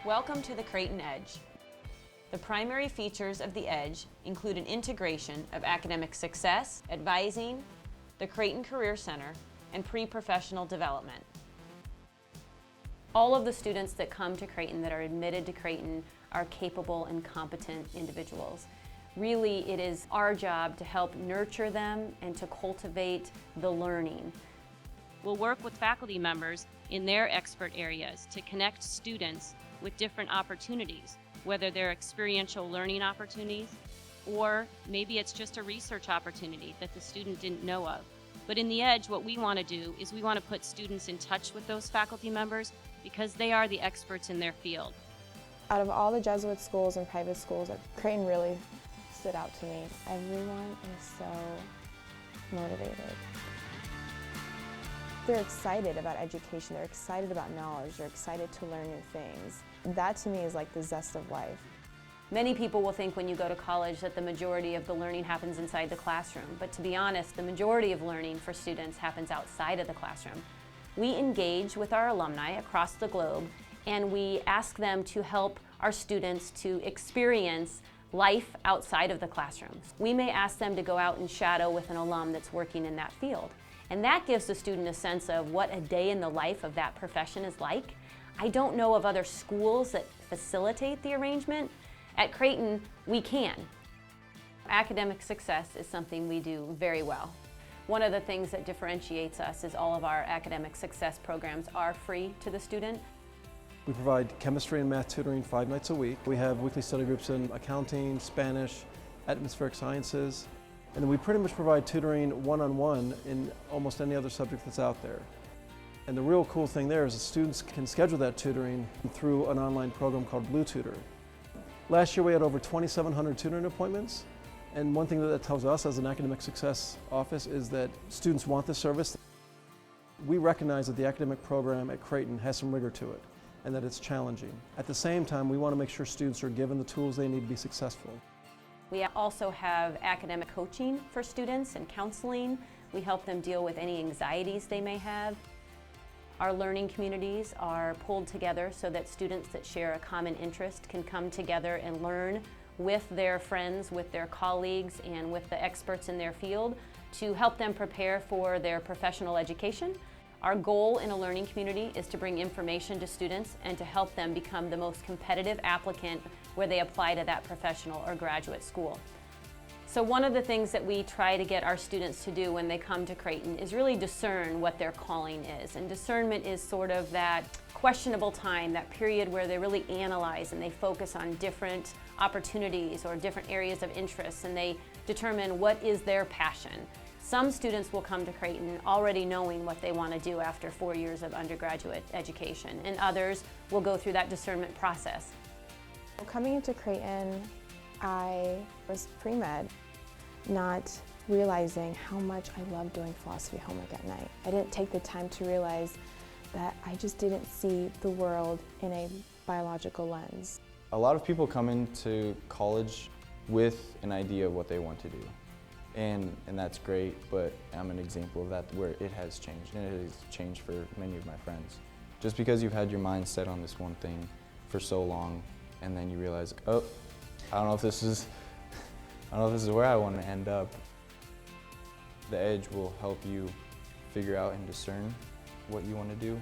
Welcome to the Creighton Edge. The primary features of the Edge include an integration of academic success, advising, the Creighton Career Center, and pre-professional development. All of the students that come to Creighton that are admitted to Creighton are capable and competent individuals. Really, it is our job to help nurture them and to cultivate the learning. We'll work with faculty members in their expert areas to connect students with different opportunities, whether they're experiential learning opportunities or maybe it's just a research opportunity that the student didn't know of. But in the Edge, what we want to do is we want to put students in touch with those faculty members because they are the experts in their field. Out of all the Jesuit schools and private schools, Creighton really stood out to me. Everyone is so motivated. They're excited about education, they're excited about knowledge, they're excited to learn new things. That to me is like the zest of life. Many people will think when you go to college that the majority of the learning happens inside the classroom, but to be honest, the majority of learning for students happens outside of the classroom. We engage with our alumni across the globe and we ask them to help our students to experience life outside of the classrooms. We may ask them to go out and shadow with an alum that's working in that field. And that gives the student a sense of what a day in the life of that profession is like. I don't know of other schools that facilitate the arrangement. At Creighton, we can. Academic success is something we do very well. One of the things that differentiates us is all of our academic success programs are free to the student. We provide chemistry and math tutoring 5 nights a week. We have weekly study groups in accounting, Spanish, atmospheric sciences, and then we pretty much provide tutoring one-on-one in almost any other subject that's out there. And the real cool thing there is the students can schedule that tutoring through an online program called Blue Tutor. Last year we had over 2,700 tutoring appointments, and one thing that tells us as an academic success office is that students want this service. We recognize that the academic program at Creighton has some rigor to it and that it's challenging. At the same time, we want to make sure students are given the tools they need to be successful. We also have academic coaching for students and counseling. We help them deal with any anxieties they may have. Our learning communities are pulled together so that students that share a common interest can come together and learn with their friends, with their colleagues, and with the experts in their field to help them prepare for their professional education. Our goal in a learning community is to bring information to students and to help them become the most competitive applicant where they apply to that professional or graduate school. So one of the things that we try to get our students to do when they come to Creighton is really discern what their calling is. And discernment is sort of that questionable time, that period where they really analyze and they focus on different opportunities or different areas of interest and they determine what is their passion. Some students will come to Creighton already knowing what they want to do after 4 years of undergraduate education, and others will go through that discernment process. Coming into Creighton, I was pre-med, not realizing how much I loved doing philosophy homework at night. I didn't take the time to realize that I just didn't see the world in a biological lens. A lot of people come into college with an idea of what they want to do. And that's great, but I'm an example of that where it has changed, and it has changed for many of my friends. Just because you've had your mind set on this one thing for so long, and then you realize, oh, I don't know if this is where I want to end up. The Edge will help you figure out and discern what you want to do.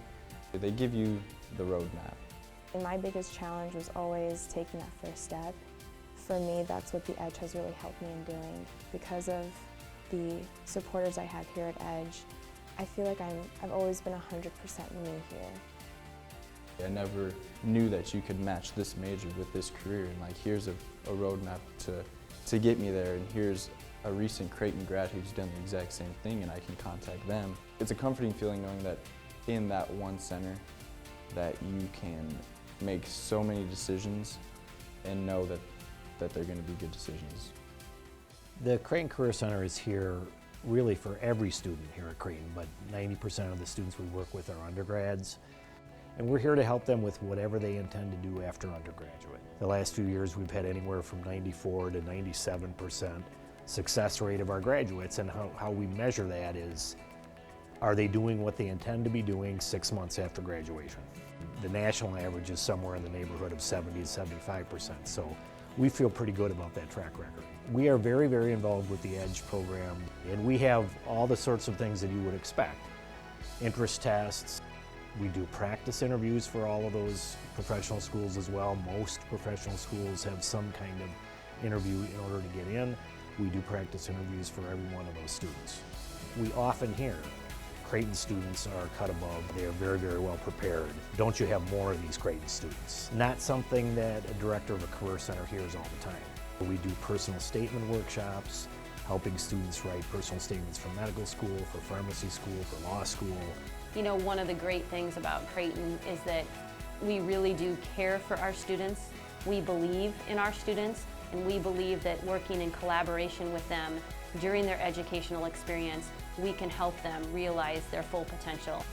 They give you the roadmap. And my biggest challenge was always taking that first step. For me, that's what the Edge has really helped me in doing. Because of the supporters I have here at Edge, I feel like I've always been 100% me here. I never knew that you could match this major with this career, and like here's a roadmap to get me there, and here's a recent Creighton grad who's done the exact same thing, and I can contact them. It's a comforting feeling knowing that in that one center that you can make so many decisions and know that they're going to be good decisions. The Creighton Career Center is here really for every student here at Creighton, but 90% of the students we work with are undergrads. And we're here to help them with whatever they intend to do after undergraduate. The last few years we've had anywhere from 94 to 97% success rate of our graduates, and how we measure that is, are they doing what they intend to be doing 6 months after graduation? The national average is somewhere in the neighborhood of 70 to 75%. So we feel pretty good about that track record. We are very, very involved with the Edge program, and we have all the sorts of things that you would expect. Interest tests. We do practice interviews for all of those professional schools as well. Most professional schools have some kind of interview in order to get in. We do practice interviews for every one of those students. We often hear Creighton students are cut above. They are very, very well prepared. Don't you have more of these Creighton students? Not something that a director of a career center hears all the time. We do personal statement workshops, helping students write personal statements for medical school, for pharmacy school, for law school. You know, one of the great things about Creighton is that we really do care for our students. We believe in our students, and we believe that working in collaboration with them during their educational experience, we can help them realize their full potential.